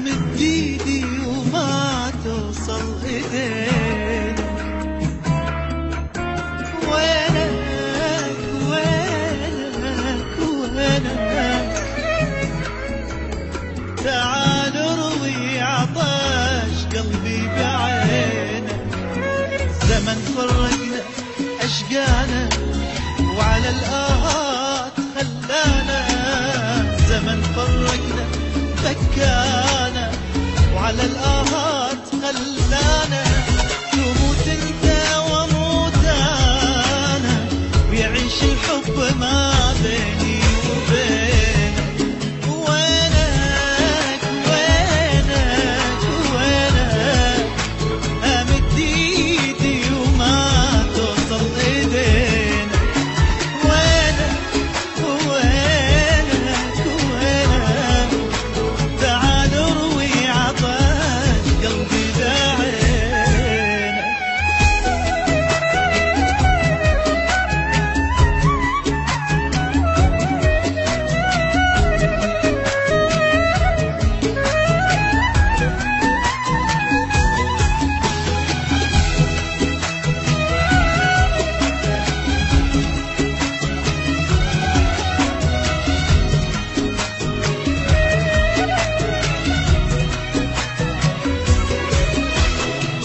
مد ايدي وما توصل ايديك، وينك وينك وينك، تعال اروي عطش قلبي بعينك. زمن فرقنا اشقانا وعلى الآهات خلانا، زمن فرقنا بكانا وعلى الآهات خلانا، تموت انت واموت انا ويعيش الحب ما بيني وبينك. وينك وينك وينك، امد ايدي وما توصل ايدينا. وينك وينك وينك، تعال اروي عطش قلبي بعينك.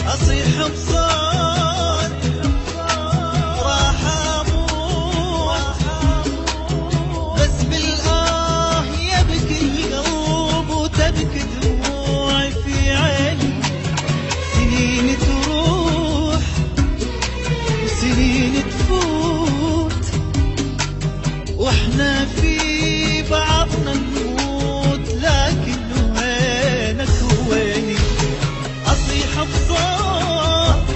أصيح بصوت راح أموت، بس بالآه يبكي القلب وتبكي دموعي في عيني. سنين تروح وسنين تفوت واحنا في بعضنا نموت، لكن وينك ويني. أصيح بصوت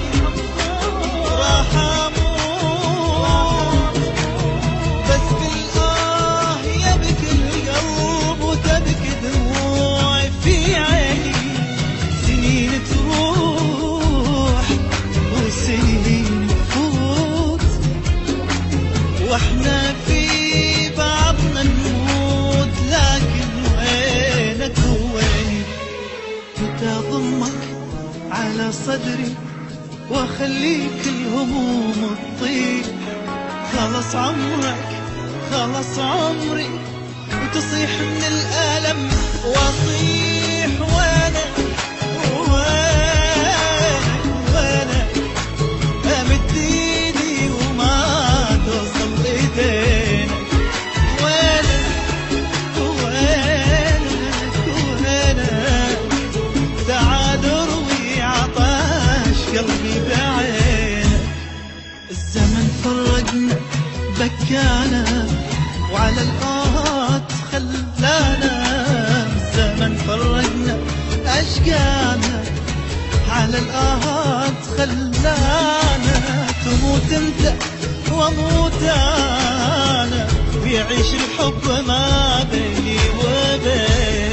راح أموت، بس بالآه يبكي القلب وتبكي دموعي في عيني. سنين تروح وسنين تفوت واحنا في بعضنا نموت، لكن وينك ويني. متى ضمك على صدري واخليك الهموم تطير، خلص عمرك خلص عمري وتصيح من الألم واصيح. وينك وينك وينك، امد ايدي وما توصل ايدينك. وينك وينك وينك، تعال اروي عطش قلبي بعينك. الزمن فرقنا بكانا وعلى الآهات خلانا، الزمن فرقنا اشقانا على الآهات خلانا، تموت انت واموت انا ويعيش الحب ما بيني وبينك.